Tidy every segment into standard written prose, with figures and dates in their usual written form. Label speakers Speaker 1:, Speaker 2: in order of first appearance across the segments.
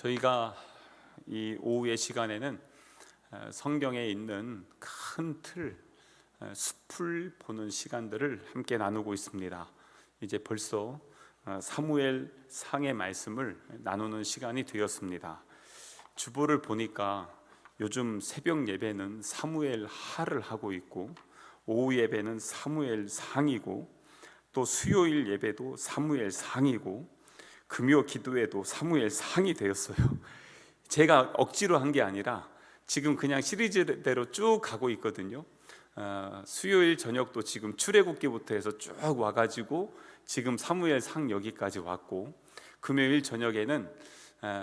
Speaker 1: 저희가 이 오후의 시간에는 성경에 있는 큰 틀, 숲을 보는 시간들을 함께 나누고 있습니다. 이제 벌써 사무엘 상의 말씀을 나누는 시간이 되었습니다. 주보를 보니까 요즘 새벽 예배는 사무엘 하를 하고 있고, 오후 예배는 사무엘 상이고, 또 수요일 예배도 사무엘 상이고, 금요 기도에도 사무엘 상이 되었어요. 제가 억지로 한 게 아니라 지금 그냥 시리즈대로 쭉 가고 있거든요. 수요일 저녁도 지금 출애굽기부터 해서 쭉 와가지고 지금 사무엘 상 여기까지 왔고, 금요일 저녁에는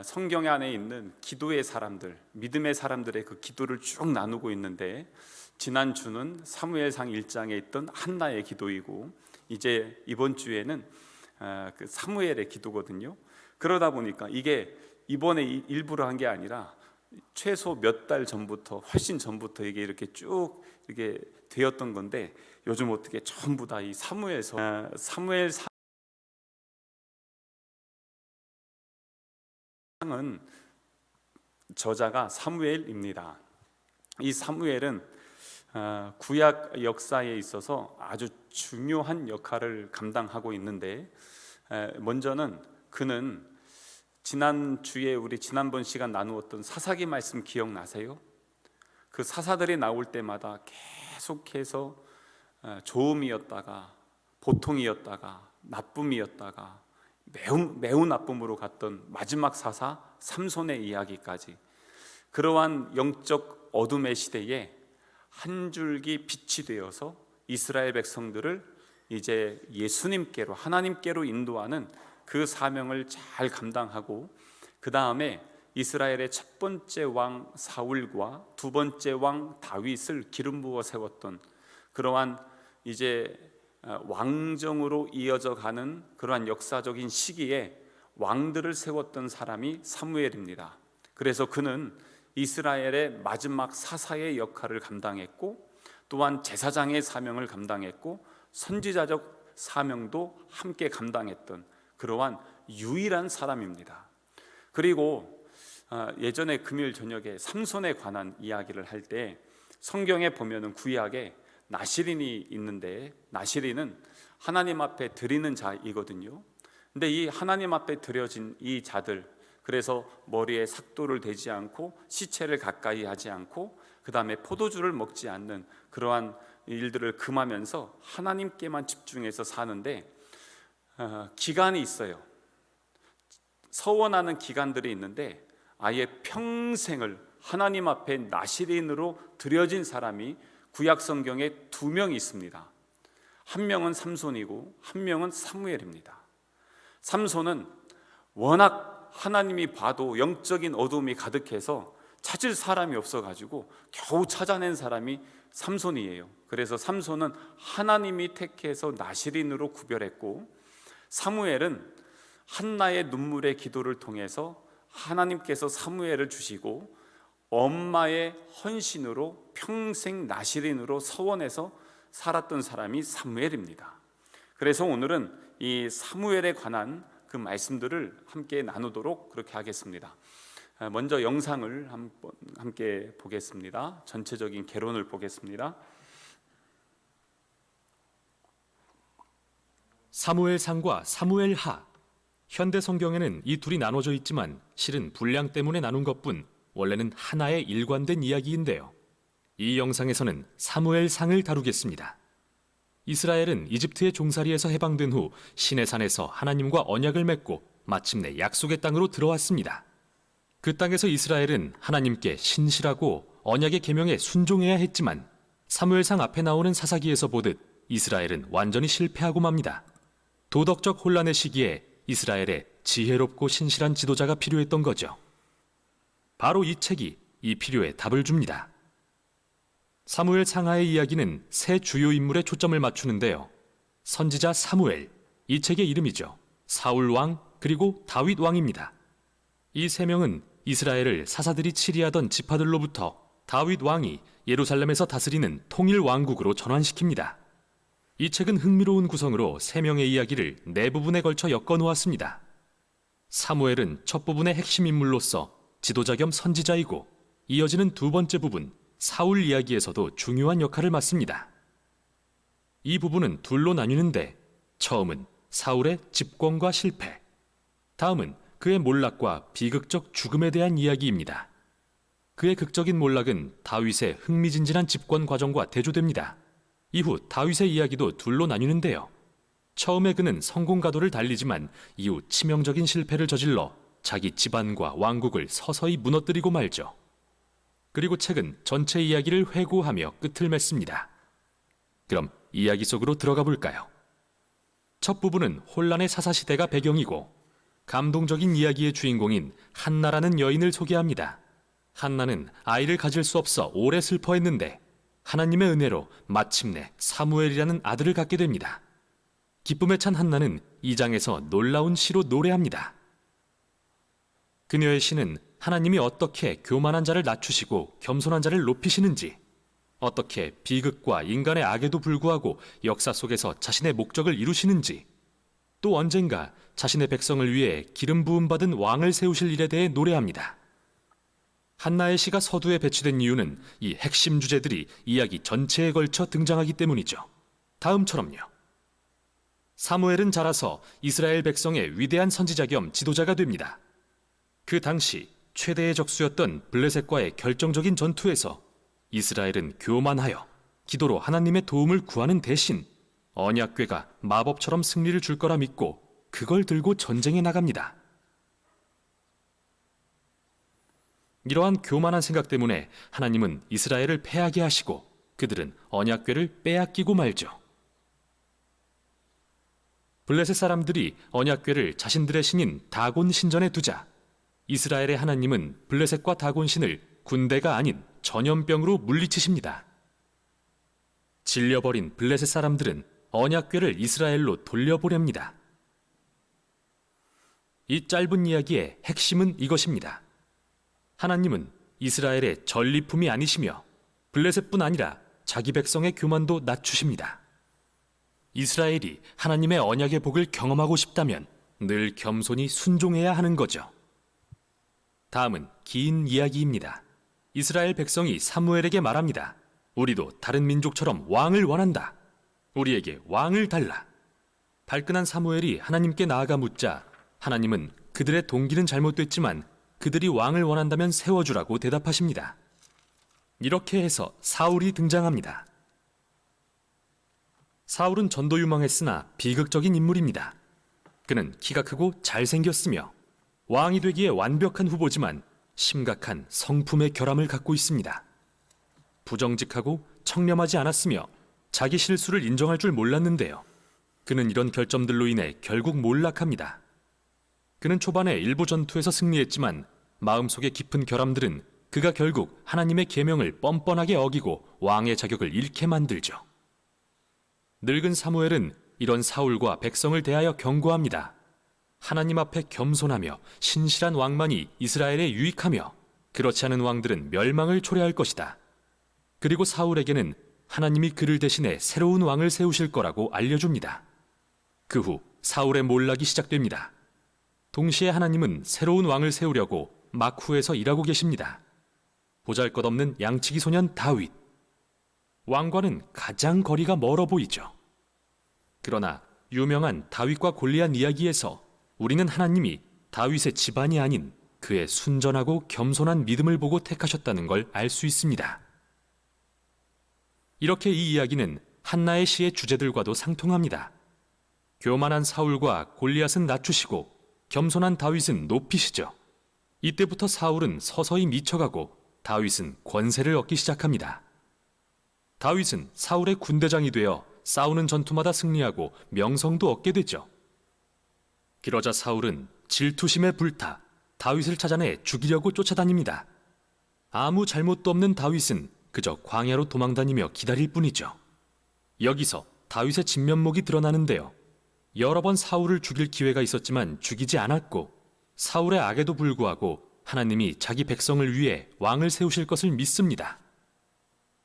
Speaker 1: 성경 안에 있는 기도의 사람들, 믿음의 사람들의 그 기도를 쭉 나누고 있는데, 지난주는 사무엘상 1장에 있던 한나의 기도이고, 이제 이번 주에는 그 사무엘의 기도거든요. 그러다 보니까 이게 이번에 일부러 한 게 아니라 최소 몇 달 전부터, 훨씬 전부터 이게 이렇게 쭉 이게 되었던 건데, 요즘 어떻게 전부 다 이 사무엘 상은 저자가 사무엘입니다. 이 사무엘은 구약 역사에 있어서 아주 중요한 역할을 감당하고 있는데, 먼저는 그는 지난주에 우리 지난번 시간 나누었던 사사기 말씀 기억나세요? 그 사사들이 나올 때마다 계속해서 좋음이었다가 보통이었다가 나쁨이었다가 매우 나쁨으로 갔던 마지막 사사 삼손의 이야기까지, 그러한 영적 어둠의 시대에 한 줄기 빛이 되어서 이스라엘 백성들을 이제 예수님께로, 하나님께로 인도하는 그 사명을 잘 감당하고, 그 다음에 이스라엘의 첫 번째 왕 사울과 두 번째 왕 다윗을 기름 부어 세웠던 그러한 이제 왕정으로 이어져 가는 그러한 역사적인 시기에 왕들을 세웠던 사람이 사무엘입니다. 그래서 그는 이스라엘의 마지막 사사의 역할을 감당했고, 또한 제사장의 사명을 감당했고, 선지자적 사명도 함께 감당했던 그러한 유일한 사람입니다. 그리고 예전에 금요일 저녁에 삼손에 관한 이야기를 할 때 성경에 보면은 구약에 나시린이 있는데, 나시린은 하나님 앞에 드리는 자이거든요. 근데 이 하나님 앞에 드려진 이 자들, 그래서 머리에 삭도를 대지 않고 시체를 가까이 하지 않고 그 다음에 포도주를 먹지 않는 그러한 일들을 금하면서 하나님께만 집중해서 사는데, 기간이 있어요. 서원하는 기간들이 있는데, 아예 평생을 하나님 앞에 나시린으로 드려진 사람이 구약 성경에 2명 있습니다. 한 명은 삼손이고 한 명은 사무엘입니다. 삼손은 워낙 하나님이 봐도 영적인 어둠이 가득해서 찾을 사람이 없어가지고 겨우 찾아낸 사람이 삼손이에요. 그래서 삼손은 하나님이 택해서 나시린으로 구별했고, 사무엘은 한나의 눈물의 기도를 통해서 하나님께서 사무엘을 주시고, 엄마의 헌신으로 평생 나시린으로 서원해서 살았던 사람이 사무엘입니다. 그래서 오늘은 이 사무엘에 관한 그 말씀들을 함께 나누도록 그렇게 하겠습니다. 먼저 영상을 함께 보겠습니다. 전체적인 개론을 보겠습니다.
Speaker 2: 사무엘상과 사무엘하, 현대 성경에는 이 둘이 나눠져 있지만 실은 분량 때문에 나눈 것뿐 원래는 하나의 일관된 이야기인데요. 이 영상에서는 사무엘상을 다루겠습니다. 이스라엘은 이집트의 종살이에서 해방된 후 시내산에서 하나님과 언약을 맺고 마침내 약속의 땅으로 들어왔습니다. 그 땅에서 이스라엘은 하나님께 신실하고 언약의 계명에 순종해야 했지만, 사무엘상 앞에 나오는 사사기에서 보듯 이스라엘은 완전히 실패하고 맙니다. 도덕적 혼란의 시기에 이스라엘에 지혜롭고 신실한 지도자가 필요했던 거죠. 바로 이 책이 이 필요에 답을 줍니다. 사무엘 상하의 이야기는 세 주요 인물에 초점을 맞추는데요. 선지자 사무엘, 이 책의 이름이죠. 사울 왕, 그리고 다윗 왕입니다. 이 세 명은 이스라엘을 사사들이 치리하던 지파들로부터 다윗 왕이 예루살렘에서 다스리는 통일 왕국으로 전환시킵니다. 이 책은 흥미로운 구성으로 세 명의 이야기를 네 부분에 걸쳐 엮어 놓았습니다. 사무엘은 첫 부분의 핵심 인물로서 지도자 겸 선지자이고 이어지는 두 번째 부분 사울 이야기에서도 중요한 역할을 맡습니다. 이 부분은 둘로 나뉘는데 처음은 사울의 집권과 실패, 다음은 그의 몰락과 비극적 죽음에 대한 이야기입니다. 그의 극적인 몰락은 다윗의 흥미진진한 집권 과정과 대조됩니다. 이후 다윗의 이야기도 둘로 나뉘는데요. 처음에 그는 성공 가도를 달리지만 이후 치명적인 실패를 저질러 자기 집안과 왕국을 서서히 무너뜨리고 말죠. 그리고 책은 전체 이야기를 회고하며 끝을 맺습니다. 그럼 이야기 속으로 들어가 볼까요? 첫 부분은 혼란의 사사시대가 배경이고 감동적인 이야기의 주인공인 한나라는 여인을 소개합니다. 한나는 아이를 가질 수 없어 오래 슬퍼했는데 하나님의 은혜로 마침내 사무엘이라는 아들을 갖게 됩니다. 기쁨에 찬 한나는 이 장에서 놀라운 시로 노래합니다. 그녀의 시는 하나님이 어떻게 교만한 자를 낮추시고 겸손한 자를 높이시는지, 어떻게 비극과 인간의 악에도 불구하고 역사 속에서 자신의 목적을 이루시는지, 또 언젠가 자신의 백성을 위해 기름 부음 받은 왕을 세우실 일에 대해 노래합니다. 한나의 시가 서두에 배치된 이유는 이 핵심 주제들이 이야기 전체에 걸쳐 등장하기 때문이죠. 다음처럼요. 사무엘은 자라서 이스라엘 백성의 위대한 선지자 겸 지도자가 됩니다. 그 당시 최대의 적수였던 블레셋과의 결정적인 전투에서 이스라엘은 교만하여 기도로 하나님의 도움을 구하는 대신 언약궤가 마법처럼 승리를 줄 거라 믿고 그걸 들고 전쟁에 나갑니다. 이러한 교만한 생각 때문에 하나님은 이스라엘을 패하게 하시고 그들은 언약궤를 빼앗기고 말죠. 블레셋 사람들이 언약궤를 자신들의 신인 다곤 신전에 두자 이스라엘의 하나님은 블레셋과 다곤 신을 군대가 아닌 전염병으로 물리치십니다. 질려버린 블레셋 사람들은 언약궤를 이스라엘로 돌려보냅니다. 이 짧은 이야기의 핵심은 이것입니다. 하나님은 이스라엘의 전리품이 아니시며 블레셋뿐 아니라 자기 백성의 교만도 낮추십니다. 이스라엘이 하나님의 언약의 복을 경험하고 싶다면 늘 겸손히 순종해야 하는 거죠. 다음은 긴 이야기입니다. 이스라엘 백성이 사무엘에게 말합니다. 우리도 다른 민족처럼 왕을 원한다. 우리에게 왕을 달라. 발끈한 사무엘이 하나님께 나아가 묻자 하나님은 그들의 동기는 잘못됐지만 그들이 왕을 원한다면 세워주라고 대답하십니다. 이렇게 해서 사울이 등장합니다. 사울은 전도 유망했으나 비극적인 인물입니다. 그는 키가 크고 잘생겼으며 왕이 되기에 완벽한 후보지만 심각한 성품의 결함을 갖고 있습니다. 부정직하고 청렴하지 않았으며 자기 실수를 인정할 줄 몰랐는데요. 그는 이런 결점들로 인해 결국 몰락합니다. 그는 초반에 일부 전투에서 승리했지만 마음속의 깊은 결함들은 그가 결국 하나님의 계명을 뻔뻔하게 어기고 왕의 자격을 잃게 만들죠. 늙은 사무엘은 이런 사울과 백성을 대하여 경고합니다. 하나님 앞에 겸손하며 신실한 왕만이 이스라엘에 유익하며 그렇지 않은 왕들은 멸망을 초래할 것이다. 그리고 사울에게는 하나님이 그를 대신해 새로운 왕을 세우실 거라고 알려줍니다. 그 후 사울의 몰락이 시작됩니다. 동시에 하나님은 새로운 왕을 세우려고 마쿠에서 일하고 계십니다. 보잘것없는 양치기 소년 다윗. 왕과는 가장 거리가 멀어 보이죠. 그러나 유명한 다윗과 골리앗 이야기에서 우리는 하나님이 다윗의 집안이 아닌 그의 순전하고 겸손한 믿음을 보고 택하셨다는 걸 알 수 있습니다. 이렇게 이 이야기는 한나의 시의 주제들과도 상통합니다. 교만한 사울과 골리앗은 낮추시고 겸손한 다윗은 높이시죠. 이때부터 사울은 서서히 미쳐가고 다윗은 권세를 얻기 시작합니다. 다윗은 사울의 군대장이 되어 싸우는 전투마다 승리하고 명성도 얻게 되죠. 그러자 사울은 질투심에 불타 다윗을 찾아내 죽이려고 쫓아다닙니다. 아무 잘못도 없는 다윗은 그저 광야로 도망다니며 기다릴 뿐이죠. 여기서 다윗의 진면목이 드러나는데요. 여러 번 사울을 죽일 기회가 있었지만 죽이지 않았고 사울의 악에도 불구하고 하나님이 자기 백성을 위해 왕을 세우실 것을 믿습니다.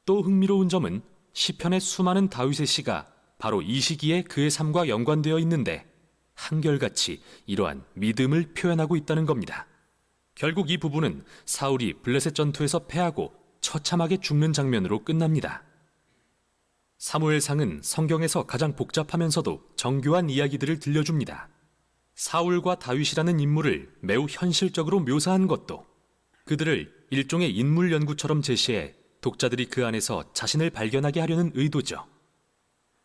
Speaker 2: 또 흥미로운 점은 시편의 수많은 다윗의 시가 바로 이 시기에 그의 삶과 연관되어 있는데 한결같이 이러한 믿음을 표현하고 있다는 겁니다. 결국 이 부분은 사울이 블레셋 전투에서 패하고 처참하게 죽는 장면으로 끝납니다. 사무엘상은 성경에서 가장 복잡하면서도 정교한 이야기들을 들려줍니다. 사울과 다윗이라는 인물을 매우 현실적으로 묘사한 것도, 그들을 일종의 인물 연구처럼 제시해 독자들이 그 안에서 자신을 발견하게 하려는 의도죠.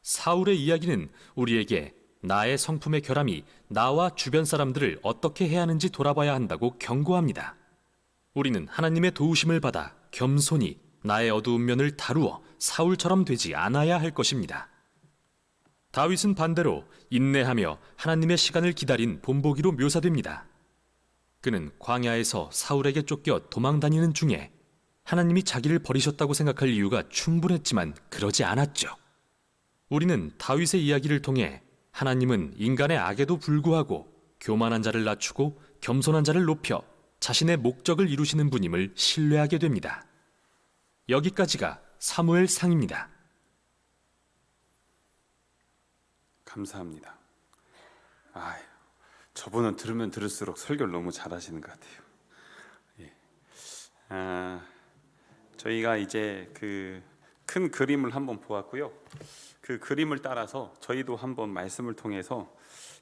Speaker 2: 사울의 이야기는 우리에게 나의 성품의 결함이 나와 주변 사람들을 어떻게 해야 하는지 돌아봐야 한다고 경고합니다. 우리는 하나님의 도우심을 받아 겸손히 나의 어두운 면을 다루어 사울처럼 되지 않아야 할 것입니다. 다윗은 반대로 인내하며 하나님의 시간을 기다린 본보기로 묘사됩니다. 그는 광야에서 사울에게 쫓겨 도망다니는 중에 하나님이 자기를 버리셨다고 생각할 이유가 충분했지만 그러지 않았죠. 우리는 다윗의 이야기를 통해 하나님은 인간의 악에도 불구하고 교만한 자를 낮추고 겸손한 자를 높여 자신의 목적을 이루시는 분임을 신뢰하게 됩니다. 여기까지가 사무엘상입니다.
Speaker 1: 감사합니다. 저분은 들으면 들을수록 설교를 너무 잘하시는 것 같아요. 저희가 이제 그 큰 그림을 한번 보았고요. 그 그림을 따라서 저희도 한번 말씀을 통해서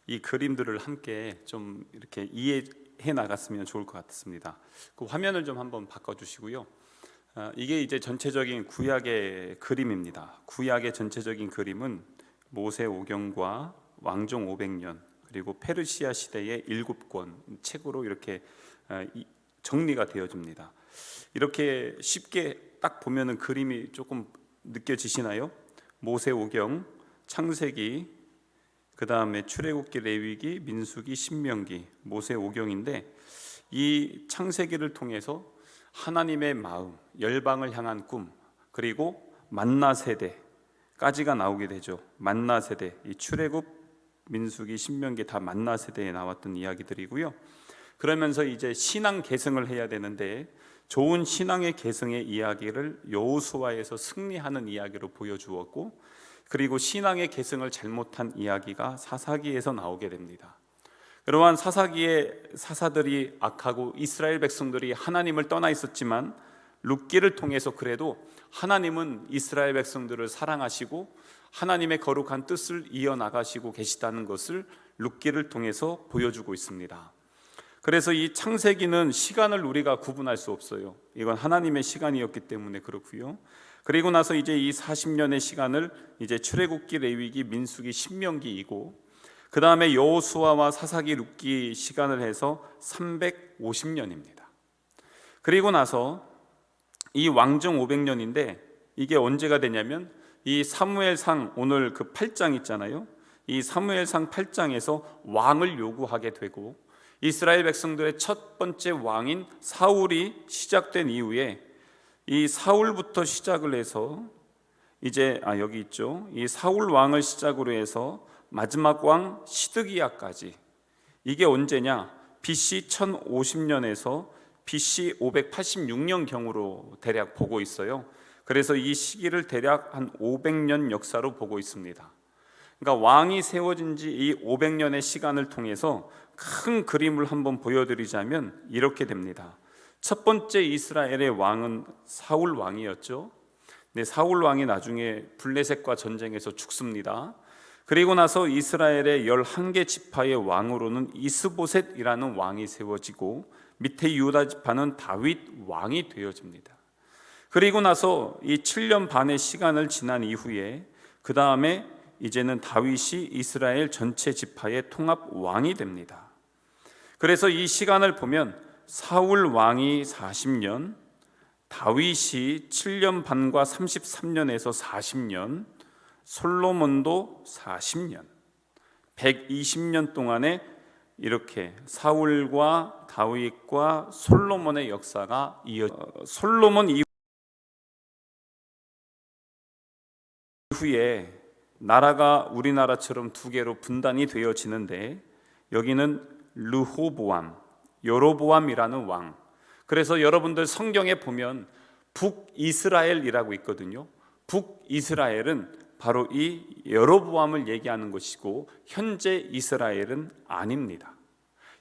Speaker 1: 이 그림들을 함께 좀 이렇게 이해해 나갔으면 좋을 것 같습니다. 그 화면을 좀 한번 바꿔주시고요. 이게 이제 전체적인 구약의 그림입니다. 구약의 전체적인 그림은 모세오경과 왕정 500년 그리고 페르시아 시대의 7권 책으로 이렇게 정리가 되어집니다. 이렇게 쉽게 딱 보면은 그림이 조금 느껴지시나요? 모세오경, 창세기, 그 다음에 출애굽기, 레위기, 민수기, 신명기, 모세오경인데 이 창세기를 통해서 하나님의 마음, 열방을 향한 꿈, 그리고 만나 세대까지가 나오게 되죠. 만나 세대, 이 출애굽, 민수기, 신명기 다 만나 세대에 나왔던 이야기들이고요. 그러면서 이제 신앙 계승을 해야 되는데 좋은 신앙의 계승의 이야기를 여호수아에서 승리하는 이야기로 보여주었고, 그리고 신앙의 계승을 잘못한 이야기가 사사기에서 나오게 됩니다. 그러한 사사기의 사사들이 악하고 이스라엘 백성들이 하나님을 떠나 있었지만 룻기를 통해서 그래도 하나님은 이스라엘 백성들을 사랑하시고 하나님의 거룩한 뜻을 이어나가시고 계시다는 것을 룻기를 통해서 보여주고 있습니다. 그래서 이 창세기는 시간을 우리가 구분할 수 없어요. 이건 하나님의 시간이었기 때문에 그렇고요. 그리고 나서 이제 이 40년의 시간을 이제 출애굽기, 레위기, 민수기, 신명기이고, 그 다음에 여호수아와 사사기, 룻기 시간을 해서 350년입니다. 그리고 나서 이 왕정 500년인데 이게 언제가 되냐면 이 사무엘상 오늘 그 8장 있잖아요. 이 사무엘상 8장에서 왕을 요구하게 되고 이스라엘 백성들의 첫 번째 왕인 사울이 시작된 이후에 이 사울부터 시작을 해서 이제 여기 있죠. 이 사울 왕을 시작으로 해서 마지막 왕 시드기야까지, 이게 언제냐? BC 1050년에서 BC 586년경으로 대략 보고 있어요. 그래서 이 시기를 대략 한 500년 역사로 보고 있습니다. 그러니까 왕이 세워진 지 이 500년의 시간을 통해서 큰 그림을 한번 보여드리자면 이렇게 됩니다. 첫 번째 이스라엘의 왕은 사울 왕이었죠. 근데 사울 왕이 나중에 블레셋과 전쟁에서 죽습니다. 그리고 나서 이스라엘의 11개 지파의 왕으로는 이스보셋이라는 왕이 세워지고 밑에 유다 지파는 다윗 왕이 되어집니다. 그리고 나서 이 7년 반의 시간을 지난 이후에 그 다음에 이제는 다윗이 이스라엘 전체 지파의 통합 왕이 됩니다. 그래서 이 시간을 보면 사울 왕이 40년, 다윗이 7년 반과 33년에서 40년, 솔로몬도 40년, 120년 동안에 이렇게 사울과 다윗과 솔로몬의 역사가 솔로몬 이후에 나라가 우리나라처럼 두 개로 분단이 되어지는데 여기는 르호보암, 여로보암이라는 왕. 그래서 여러분들 성경에 보면 북이스라엘이라고 있거든요. 북이스라엘은 바로 이 여로보암을 얘기하는 것이고 현재 이스라엘은 아닙니다.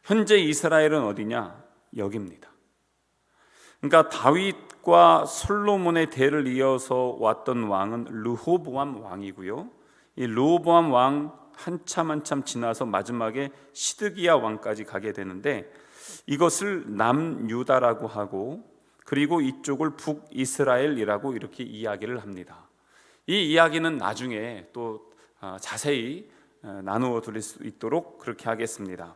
Speaker 1: 현재 이스라엘은 어디냐? 여기입니다. 그러니까 다윗과 솔로몬의 대를 이어서 왔던 왕은 르호보암 왕이고요. 이 르호보암 왕 한참 지나서 마지막에 시드기야 왕까지 가게 되는데, 이것을 남유다라고 하고 그리고 이쪽을 북이스라엘이라고 이렇게 이야기를 합니다. 이 이야기는 나중에 또 자세히 나누어 드릴 수 있도록 그렇게 하겠습니다.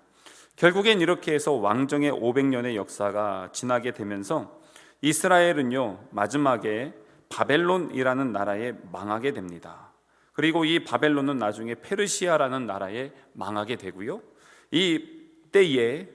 Speaker 1: 결국엔 이렇게 해서 왕정의 500년의 역사가 지나게 되면서 이스라엘은요, 마지막에 바벨론이라는 나라에 망하게 됩니다. 그리고 이 바벨론은 나중에 페르시아라는 나라에 망하게 되고요. 이 때에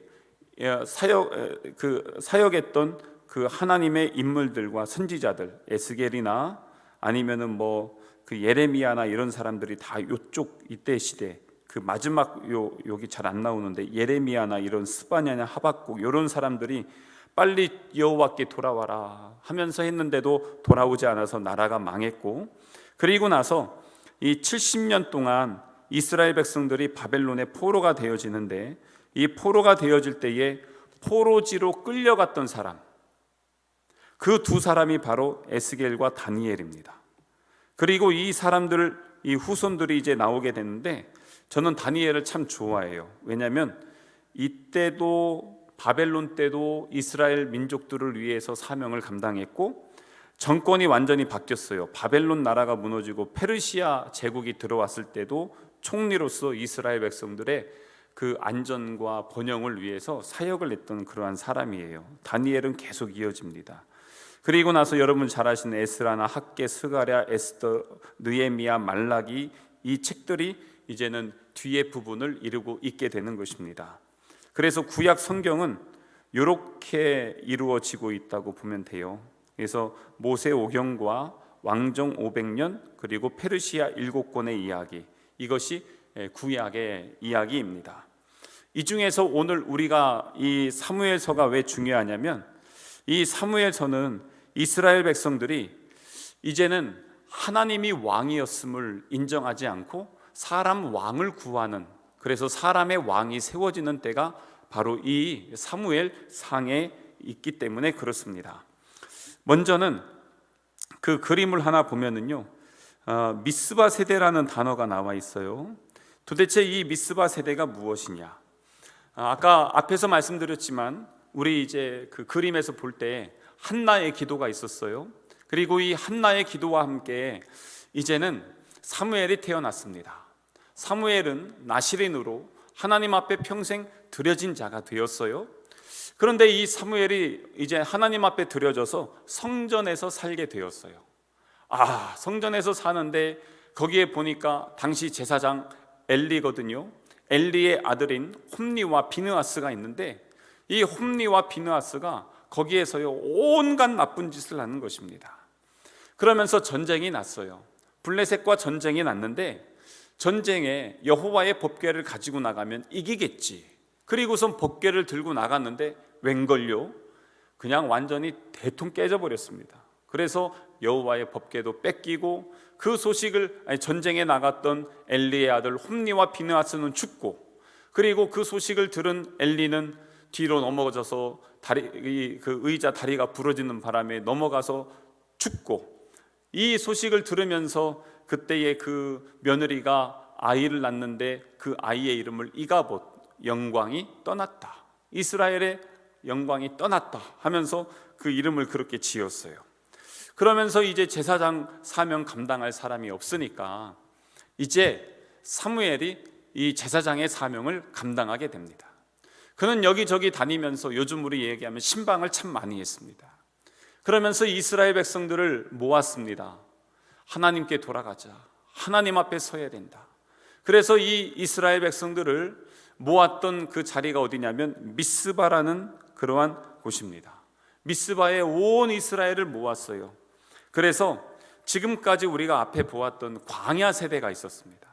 Speaker 1: 사역했던 그 하나님의 인물들과 선지자들, 에스겔이나 아니면은 뭐 그 예레미야나 이런 사람들이 다 요쪽 이때 시대, 그 마지막 여기 잘 안 나오는데 예레미야나 이런 스바냐나 하박국 이런 사람들이 빨리 여호와께 돌아와라 하면서 했는데도 돌아오지 않아서 나라가 망했고, 그리고 나서 이 70년 동안 이스라엘 백성들이 바벨론의 포로가 되어지는데, 이 포로가 되어질 때에 포로지로 끌려갔던 사람, 그 두 사람이 바로 에스겔과 다니엘입니다. 그리고 이 사람들, 이 후손들이 이제 나오게 됐는데, 저는 다니엘을 참 좋아해요. 왜냐하면 이때도 바벨론 때도 이스라엘 민족들을 위해서 사명을 감당했고, 정권이 완전히 바뀌었어요. 바벨론 나라가 무너지고 페르시아 제국이 들어왔을 때도 총리로서 이스라엘 백성들의 그 안전과 번영을 위해서 사역을 했던 그러한 사람이에요. 다니엘은 계속 이어집니다. 그리고 나서 여러분 잘 아시는 에스라나 학개, 스가랴, 에스더, 느헤미야, 말라기, 이 책들이 이제는 뒤에 부분을 이루고 있게 되는 것입니다. 그래서 구약 성경은 이렇게 이루어지고 있다고 보면 돼요. 그래서 모세 오경과 왕정 500년 그리고 페르시아 7권의 이야기, 이것이 구약의 이야기입니다. 이 중에서 오늘 우리가 이 사무엘서가 왜 중요하냐면, 이 사무엘서는 이스라엘 백성들이 이제는 하나님이 왕이었음을 인정하지 않고 사람 왕을 구하는, 그래서 사람의 왕이 세워지는 때가 바로 이 사무엘 상에 있기 때문에 그렇습니다. 먼저는 그 그림을 하나 보면은요, 미스바 세대라는 단어가 나와 있어요. 도대체 이 미스바 세대가 무엇이냐? 아까 앞에서 말씀드렸지만 우리 이제 그 그림에서 볼 때 한나의 기도가 있었어요. 그리고 이 한나의 기도와 함께 이제는 사무엘이 태어났습니다. 사무엘은 나시린으로 하나님 앞에 평생 드려진 자가 되었어요. 그런데 이 사무엘이 이제 하나님 앞에 드려져서 성전에서 살게 되었어요. 성전에서 사는데 거기에 보니까 당시 제사장 엘리거든요. 엘리의 아들인 홈리와 비느하스가 있는데, 이 홈리와 비느하스가 거기에서요 온갖 나쁜 짓을 하는 것입니다. 그러면서 전쟁이 났어요. 블레셋과 전쟁이 났는데, 전쟁에 여호와의 법궤를 가지고 나가면 이기겠지. 그리고선 법궤를 들고 나갔는데 웬걸요? 그냥 완전히 대통 깨져버렸습니다. 그래서 여호와의 법궤도 뺏기고, 그 소식을 전쟁에 나갔던 엘리의 아들 홈리와 비느하스는 죽고, 그리고 그 소식을 들은 엘리는 뒤로 넘어져서 그 의자 다리가 부러지는 바람에 넘어가서 죽고, 이 소식을 들으면서 그때의 그 며느리가 아이를 낳는데 그 아이의 이름을 이가봇, 영광이 떠났다, 이스라엘의 영광이 떠났다 하면서 그 이름을 그렇게 지었어요. 그러면서 이제 제사장 사명 감당할 사람이 없으니까 이제 사무엘이 이 제사장의 사명을 감당하게 됩니다. 그는 여기저기 다니면서 요즘 우리 얘기하면 신방을 참 많이 했습니다. 그러면서 이스라엘 백성들을 모았습니다. 하나님께 돌아가자, 하나님 앞에 서야 된다. 그래서 이 이스라엘 백성들을 모았던 그 자리가 어디냐면 미스바라는 그러한 곳입니다. 미스바에 온 이스라엘을 모았어요. 그래서 지금까지 우리가 앞에 보았던 광야 세대가 있었습니다.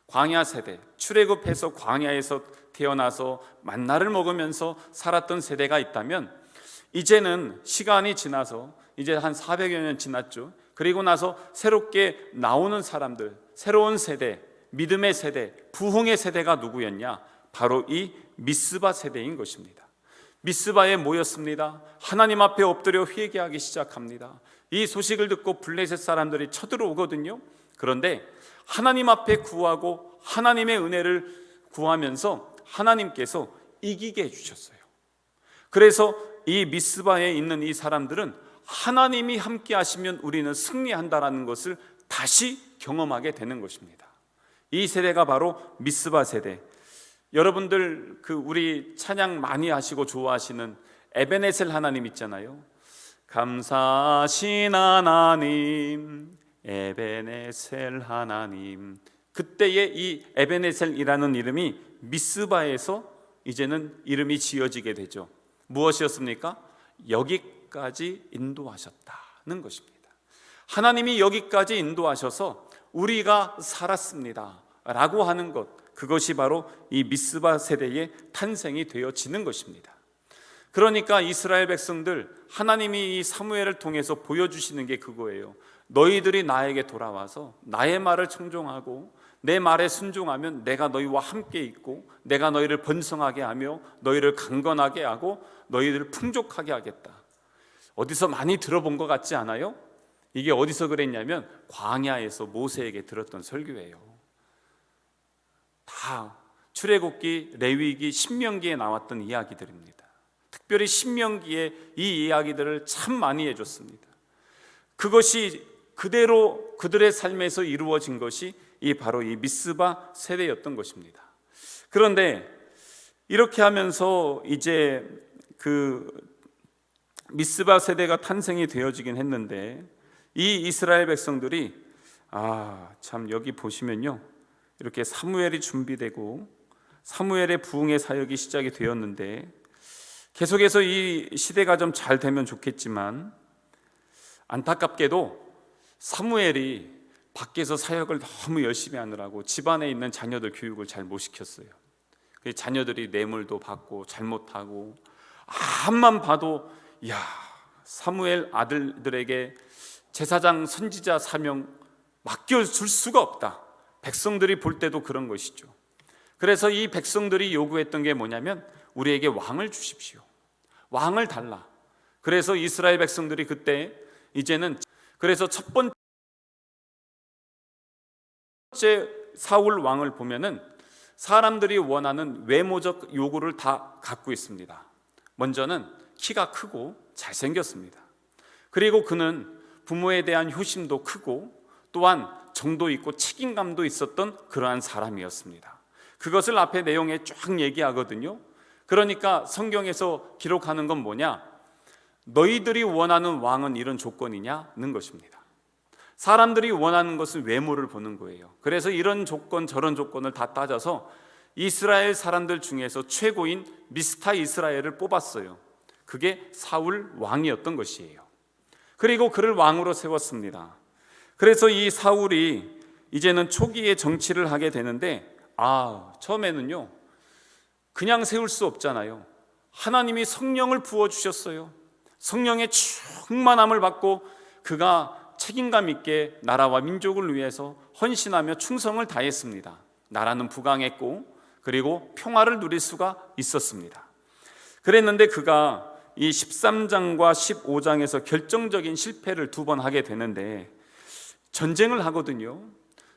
Speaker 1: 광야 세대, 출애굽해서 광야에서 태어나서 만나를 먹으면서 살았던 세대가 있다면, 이제는 시간이 지나서 이제 한 400여 년 지났죠. 그리고 나서 새롭게 나오는 사람들, 새로운 세대, 믿음의 세대, 부흥의 세대가 누구였냐? 바로 이 미스바 세대인 것입니다. 미스바에 모였습니다. 하나님 앞에 엎드려 회개하기 시작합니다. 이 소식을 듣고 블레셋 사람들이 쳐들어오거든요. 그런데 하나님 앞에 구하고 하나님의 은혜를 구하면서 하나님께서 이기게 해주셨어요. 그래서 이 미스바에 있는 이 사람들은 하나님이 함께 하시면 우리는 승리한다라는 것을 다시 경험하게 되는 것입니다. 이 세대가 바로 미스바 세대. 여러분들 우리 찬양 많이 하시고 좋아하시는 에베네셀 하나님 있잖아요. 감사하신 하나님, 에베네셀 하나님. 그때의 이 에베네셀이라는 이름이 미스바에서 이제는 이름이 지어지게 되죠. 무엇이었습니까? 여기까지 인도하셨다는 것입니다. 하나님이 여기까지 인도하셔서 우리가 살았습니다 라고 하는 것, 그것이 바로 이 미스바 세대의 탄생이 되어지는 것입니다. 그러니까 이스라엘 백성들, 하나님이 이 사무엘을 통해서 보여주시는 게 그거예요. 너희들이 나에게 돌아와서 나의 말을 청종하고 내 말에 순종하면 내가 너희와 함께 있고 내가 너희를 번성하게 하며 너희를 강건하게 하고 너희들을 풍족하게 하겠다. 어디서 많이 들어본 것 같지 않아요? 이게 어디서 그랬냐면 광야에서 모세에게 들었던 설교예요. 다 출애굽기, 레위기, 신명기에 나왔던 이야기들입니다. 특별히 신명기에 이 이야기들을 참 많이 해줬습니다. 그것이 그대로 그들의 삶에서 이루어진 것이 바로 이 미스바 세대였던 것입니다. 그런데 이렇게 하면서 이제 미스바 세대가 탄생이 되어지긴 했는데 이 이스라엘 백성들이 참 여기 보시면요, 이렇게 사무엘이 준비되고 사무엘의 부흥의 사역이 시작이 되었는데 계속해서 이 시대가 좀 잘 되면 좋겠지만 안타깝게도 사무엘이 밖에서 사역을 너무 열심히 하느라고 집안에 있는 자녀들 교육을 잘 못 시켰어요. 자녀들이 뇌물도 받고 잘못하고 암만 봐도 사무엘 아들들에게 제사장 선지자 사명 맡겨줄 수가 없다. 백성들이 볼 때도 그런 것이죠. 그래서 이 백성들이 요구했던 게 뭐냐면 우리에게 왕을 주십시오. 왕을 달라. 그래서 이스라엘 백성들이 그때 이제는 그래서 첫 번째 사울 왕을 보면은 사람들이 원하는 외모적 요구를 다 갖고 있습니다. 먼저는 키가 크고 잘생겼습니다. 그리고 그는 부모에 대한 효심도 크고 또한 정도 있고 책임감도 있었던 그러한 사람이었습니다. 그것을 앞에 내용에 쫙 얘기하거든요. 그러니까 성경에서 기록하는 건 뭐냐? 너희들이 원하는 왕은 이런 조건이냐는 것입니다. 사람들이 원하는 것은 외모를 보는 거예요. 그래서 이런 조건 저런 조건을 다 따져서 이스라엘 사람들 중에서 최고인 미스타 이스라엘을 뽑았어요. 그게 사울 왕이었던 것이에요. 그리고 그를 왕으로 세웠습니다. 그래서 이 사울이 이제는 초기에 정치를 하게 되는데 처음에는요 그냥 세울 수 없잖아요. 하나님이 성령을 부어주셨어요. 성령의 충만함을 받고 그가 책임감 있게 나라와 민족을 위해서 헌신하며 충성을 다했습니다. 나라는 부강했고 그리고 평화를 누릴 수가 있었습니다. 그랬는데 그가 이 13장과 15장에서 결정적인 실패를 2번 하게 되는데 전쟁을 하거든요.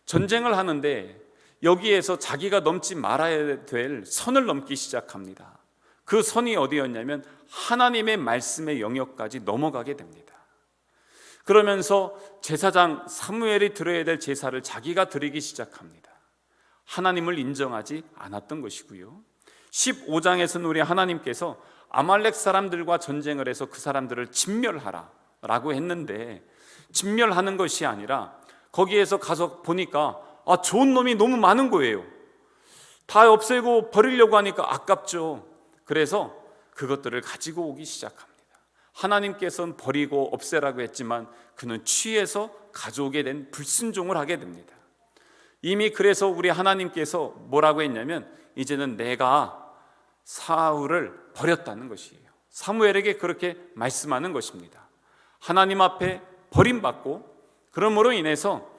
Speaker 1: 전쟁을 하는데 여기에서 자기가 넘지 말아야 될 선을 넘기 시작합니다. 그 선이 어디였냐면 하나님의 말씀의 영역까지 넘어가게 됩니다. 그러면서 제사장 사무엘이 드려야 될 제사를 자기가 드리기 시작합니다. 하나님을 인정하지 않았던 것이고요. 15장에서는 우리 하나님께서 아말렉 사람들과 전쟁을 해서 그 사람들을 진멸하라 라고 했는데 진멸하는 것이 아니라 거기에서 가서 보니까 좋은 놈이 너무 많은 거예요. 다 없애고 버리려고 하니까 아깝죠. 그래서 그것들을 가지고 오기 시작합니다. 하나님께서는 버리고 없애라고 했지만 그는 취해서 가져오게 된 불순종을 하게 됩니다. 이미 그래서 우리 하나님께서 뭐라고 했냐면 이제는 내가 사울을 버렸다는 것이에요. 사무엘에게 그렇게 말씀하는 것입니다. 하나님 앞에 버림받고 그러므로 인해서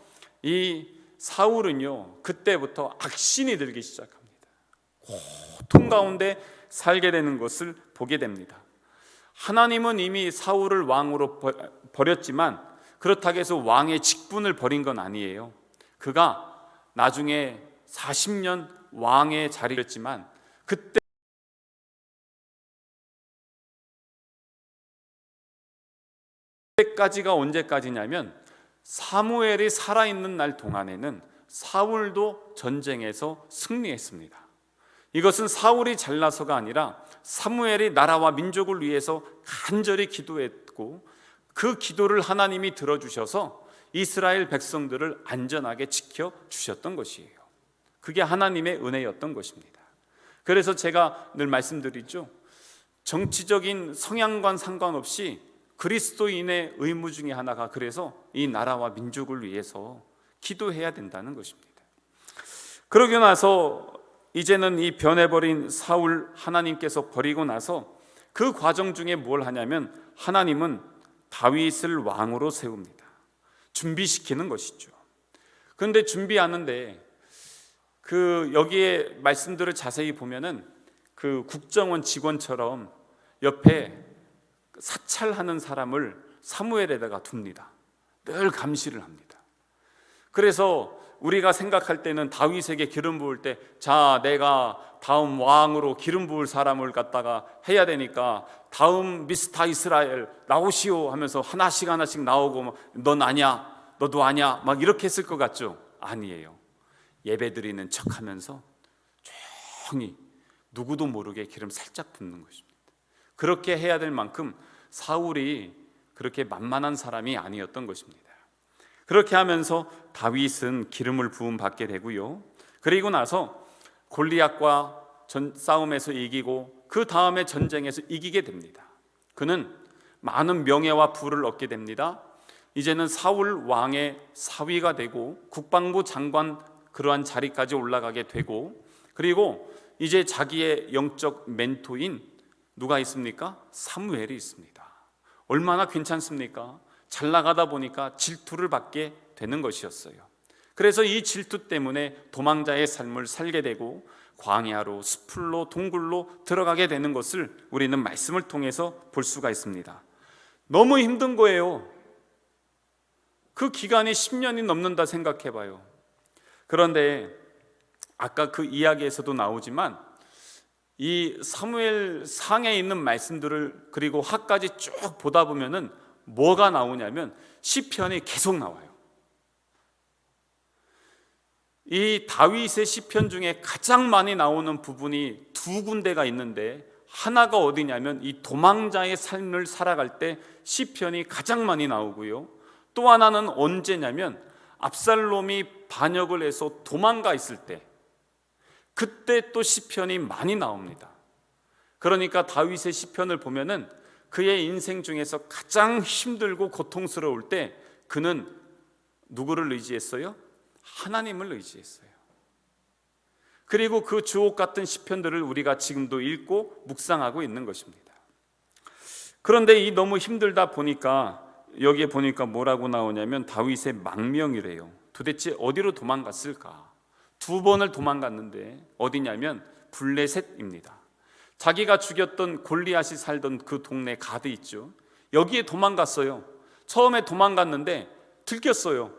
Speaker 1: 이 사울은요, 그때부터 악신이 들기 시작합니다. 고통 가운데 살게 되는 것을 보게 됩니다. 하나님은 이미 사울을 왕으로 버렸지만 그렇다고 해서 왕의 직분을 버린 건 아니에요. 그가 나중에 40년 왕의 자리였지만 그때까지가 언제까지냐면 사무엘이 살아있는 날 동안에는 사울도 전쟁에서 승리했습니다. 이것은 사울이 잘나서가 아니라 사무엘이 나라와 민족을 위해서 간절히 기도했고 그 기도를 하나님이 들어주셔서 이스라엘 백성들을 안전하게 지켜주셨던 것이에요. 그게 하나님의 은혜였던 것입니다. 그래서 제가 늘 말씀드리죠. 정치적인 성향과 상관없이 그리스도인의 의무 중에 하나가 그래서 이 나라와 민족을 위해서 기도해야 된다는 것입니다. 그러고 나서 이제는 이 변해버린 사울 하나님께서 버리고 나서 그 과정 중에 뭘 하냐면 하나님은 다윗을 왕으로 세웁니다. 준비시키는 것이죠. 그런데 준비하는데 여기에 말씀들을 자세히 보면은 그 국정원 직원처럼 옆에 사찰하는 사람을 사무엘에다가 둡니다. 늘 감시를 합니다. 그래서 우리가 생각할 때는 다윗에게 기름 부을 때, 자, 내가 다음 왕으로 기름 부을 사람을 갖다가 해야 되니까 다음 미스터 이스라엘 나오시오 하면서 하나씩 나오고, 넌 아냐, 너도 아냐, 막 이렇게 했을 것 같죠? 아니에요. 예배 드리는 척하면서 조용히 누구도 모르게 기름 살짝 붓는 것입니다. 그렇게 해야 될 만큼 사울이 그렇게 만만한 사람이 아니었던 것입니다. 그렇게 하면서 다윗은 기름을 부음 받게 되고요. 그리고 나서 골리앗과 싸움에서 이기고 그 다음에 전쟁에서 이기게 됩니다. 그는 많은 명예와 부를 얻게 됩니다. 이제는 사울 왕의 사위가 되고 국방부 장관 그러한 자리까지 올라가게 되고, 그리고 이제 자기의 영적 멘토인 누가 있습니까? 사무엘이 있습니다. 얼마나 괜찮습니까? 잘 나가다 보니까 질투를 받게 되는 것이었어요. 그래서 이 질투 때문에 도망자의 삶을 살게 되고 광야로, 숲으로, 동굴로 들어가게 되는 것을 우리는 말씀을 통해서 볼 수가 있습니다. 너무 힘든 거예요. 그 기간이 10년이 넘는다 생각해 봐요. 그런데 아까 그 이야기에서도 나오지만 이 사무엘 상에 있는 말씀들을 그리고 하까지 쭉 보다 보면은 뭐가 나오냐면 시편이 계속 나와요. 이 다윗의 시편 중에 가장 많이 나오는 부분이 두 군데가 있는데, 하나가 어디냐면 이 도망자의 삶을 살아갈 때 시편이 가장 많이 나오고요, 또 하나는 언제냐면 압살롬이 반역을 해서 도망가 있을 때, 그때 또 시편이 많이 나옵니다. 그러니까 다윗의 시편을 보면은 그의 인생 중에서 가장 힘들고 고통스러울 때 그는 누구를 의지했어요? 하나님을 의지했어요. 그리고 그 주옥 같은 시편들을 우리가 지금도 읽고 묵상하고 있는 것입니다. 그런데 이 너무 힘들다 보니까 여기에 보니까 뭐라고 나오냐면 다윗의 망명이래요. 도대체 어디로 도망갔을까? 2번을 도망갔는데 어디냐면 블레셋입니다. 자기가 죽였던 골리앗이 살던 그 동네 가드 있죠. 여기에 도망갔어요. 처음에 도망갔는데 들켰어요.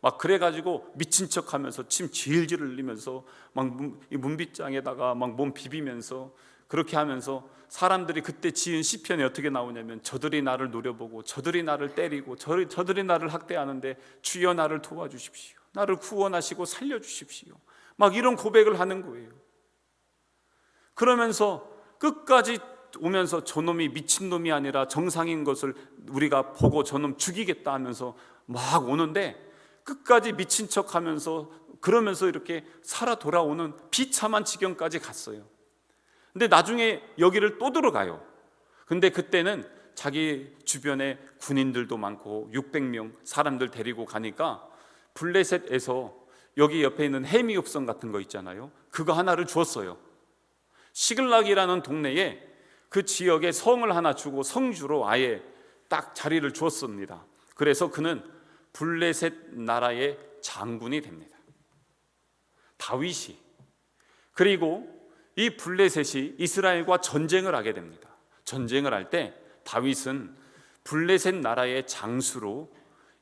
Speaker 1: 막 그래가지고 미친 척하면서 침 질질 흘리면서 막 문빗장에다가 막 몸 비비면서 그렇게 하면서 사람들이 그때 지은 시편이 어떻게 나오냐면 저들이 나를 노려보고 저들이 나를 때리고 저들이 나를 학대하는데 주여 나를 도와주십시오. 나를 구원하시고 살려주십시오. 막 이런 고백을 하는 거예요. 그러면서 끝까지 오면서 저놈이 미친놈이 아니라 정상인 것을 우리가 보고 저놈 죽이겠다 하면서 막 오는데 끝까지 미친 척하면서 그러면서 이렇게 살아 돌아오는 비참한 지경까지 갔어요. 근데 나중에 여기를 또 들어가요. 근데 그때는 자기 주변에 군인들도 많고 600명 사람들 데리고 가니까 블레셋에서 여기 옆에 있는 해미읍성 같은 거 있잖아요. 그거 하나를 주었어요. 시글락이라는 동네에 그 지역에 성을 하나 주고 성주로 아예 딱 자리를 주었습니다. 그래서 그는 블레셋 나라의 장군이 됩니다. 다윗이. 그리고 이 블레셋이 이스라엘과 전쟁을 하게 됩니다. 전쟁을 할 때 다윗은 블레셋 나라의 장수로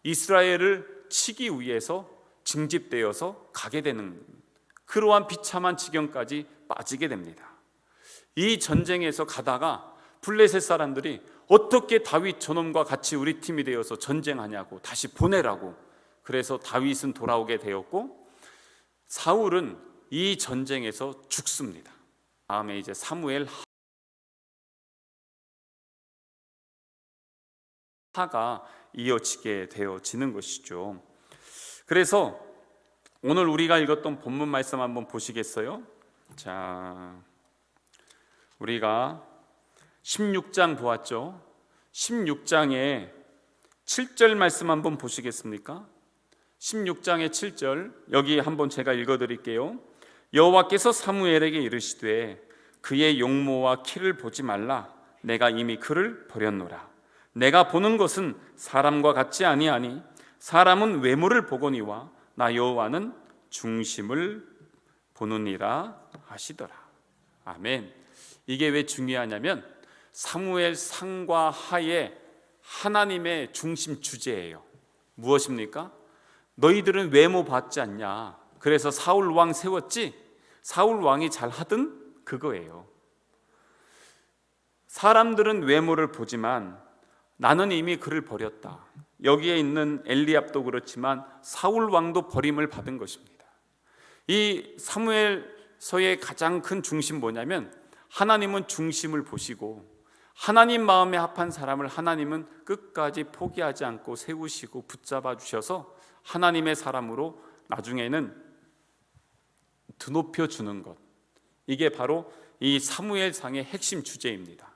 Speaker 1: 이스라엘을 치기 위해서 징집되어서 가게 되는 그러한 비참한 지경까지 빠지게 됩니다. 이 전쟁에서 가다가 블레셋 사람들이 어떻게 다윗 저놈과 같이 우리 팀이 되어서 전쟁하냐고 다시 보내라고, 그래서 다윗은 돌아오게 되었고 사울은 이 전쟁에서 죽습니다. 다음에 이제 사무엘 하가 이어지게 되어지는 것이죠. 그래서 오늘 우리가 읽었던 본문 말씀 한번 보시겠어요? 자, 우리가 16장 보았죠. 16장의 7절 말씀 한번 보시겠습니까? 16장의 7절 여기 한번 제가 읽어드릴게요. 여호와께서 사무엘에게 이르시되 그의 용모와 키를 보지 말라. 내가 이미 그를 버렸노라. 내가 보는 것은 사람과 같지 아니하니 사람은 외모를 보거니와 나 여호와는 중심을 보느니라 하시더라. 아멘. 이게 왜 중요하냐면 사무엘 상과 하에 하나님의 중심 주제예요. 무엇입니까? 너희들은 외모 봤지 않냐, 그래서 사울 왕 세웠지? 사울 왕이 잘하든 그거예요. 사람들은 외모를 보지만 나는 이미 그를 버렸다. 여기에 있는 엘리압도 그렇지만 사울 왕도 버림을 받은 것입니다. 이 사무엘서의 가장 큰 중심 뭐냐면 하나님은 중심을 보시고 하나님 마음에 합한 사람을 하나님은 끝까지 포기하지 않고 세우시고 붙잡아 주셔서 하나님의 사람으로 나중에는 드높여 주는 것, 이게 바로 이 사무엘상의 핵심 주제입니다.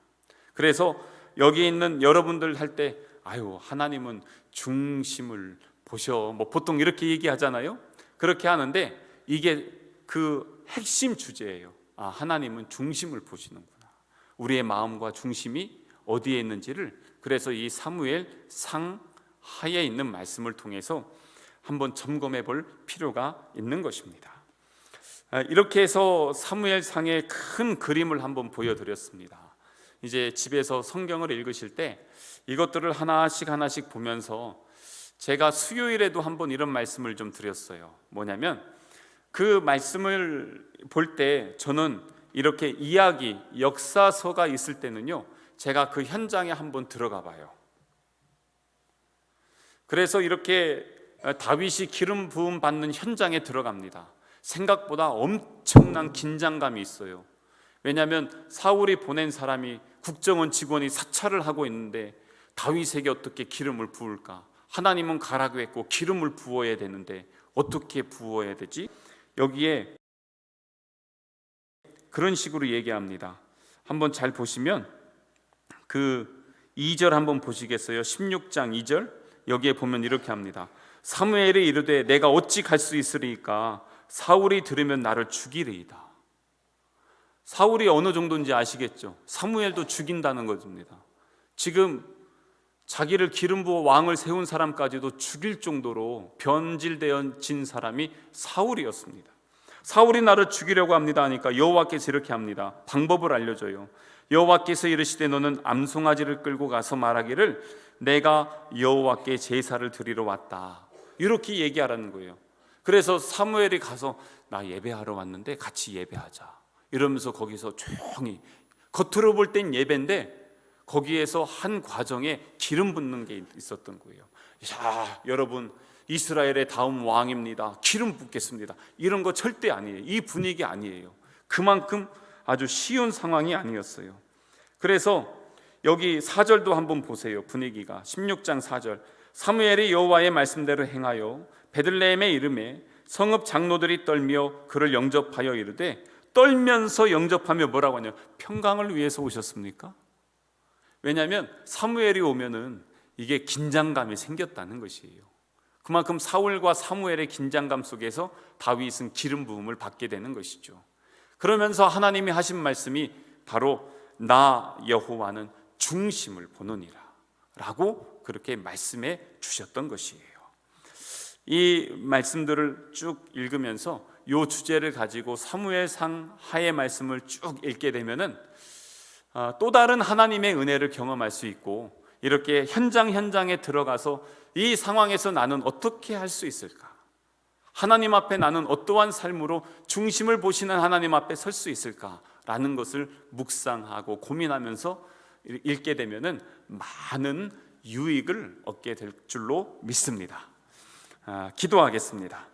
Speaker 1: 그래서 여기 있는 여러분들 할 때 아유 하나님은 중심을 보셔, 뭐 보통 이렇게 얘기하잖아요. 그렇게 하는데 이게 그 핵심 주제예요. 아, 하나님은 중심을 보시는구나. 우리의 마음과 중심이 어디에 있는지를, 그래서 이 사무엘 상 하에 있는 말씀을 통해서 한번 점검해 볼 필요가 있는 것입니다. 이렇게 해서 사무엘 상의 큰 그림을 한번 보여드렸습니다. 이제 집에서 성경을 읽으실 때 이것들을 하나씩 보면서 제가 수요일에도 한번 이런 말씀을 좀 드렸어요. 뭐냐면 그 말씀을 볼 때 저는 이렇게 이야기, 역사서가 있을 때는요 제가 그 현장에 한번 들어가 봐요. 그래서 이렇게 다윗이 기름 부음 받는 현장에 들어갑니다. 생각보다 엄청난 긴장감이 있어요. 왜냐하면 사울이 보낸 사람이 국정원 직원이 사찰을 하고 있는데 다윗에게 어떻게 기름을 부을까? 하나님은 가라고 했고 기름을 부어야 되는데 어떻게 부어야 되지? 여기에 그런 식으로 얘기합니다. 한번 잘 보시면 그 2절 한번 보시겠어요? 16장 2절 여기에 보면 이렇게 합니다. 사무엘이 이르되 내가 어찌 갈 수 있으리까? 사울이 들으면 나를 죽이리이다. 사울이 어느 정도인지 아시겠죠? 사무엘도 죽인다는 것입니다. 지금 자기를 기름 부어 왕을 세운 사람까지도 죽일 정도로 변질되어진 사람이 사울이었습니다. 사울이 나를 죽이려고 합니다 하니까 여호와께서 이렇게 합니다. 방법을 알려줘요. 여호와께서 이르시되 너는 암송아지를 끌고 가서 말하기를 내가 여호와께 제사를 드리러 왔다, 이렇게 얘기하라는 거예요. 그래서 사무엘이 가서 나 예배하러 왔는데 같이 예배하자 이러면서 거기서 조용히, 겉으로 볼 땐 예배인데 거기에서 한 과정에 기름 붓는 게 있었던 거예요. 자, 여러분 이스라엘의 다음 왕입니다. 기름 붓겠습니다. 이런 거 절대 아니에요. 이 분위기 아니에요. 그만큼 아주 쉬운 상황이 아니었어요. 그래서 여기 4절도 한번 보세요. 분위기가 16장 4절 사무엘이 여호와의 말씀대로 행하여 베들레헴에 이르매 성읍 장로들이 떨며 그를 영접하여 이르되, 떨면서 영접하며 뭐라고 하냐? 평강을 위해서 오셨습니까? 왜냐하면 사무엘이 오면은 이게 긴장감이 생겼다는 것이에요. 그만큼 사울과 사무엘의 긴장감 속에서 다윗은 기름 부음을 받게 되는 것이죠. 그러면서 하나님이 하신 말씀이 바로 나 여호와는 중심을 보느니라 라고 그렇게 말씀해 주셨던 것이에요. 이 말씀들을 쭉 읽으면서 이 주제를 가지고 사무엘상 하의 말씀을 쭉 읽게 되면은 또 다른 하나님의 은혜를 경험할 수 있고, 이렇게 현장에 들어가서 이 상황에서 나는 어떻게 할 수 있을까? 하나님 앞에 나는 어떠한 삶으로 중심을 보시는 하나님 앞에 설 수 있을까라는 것을 묵상하고 고민하면서 읽게 되면은 많은 유익을 얻게 될 줄로 믿습니다. 기도하겠습니다.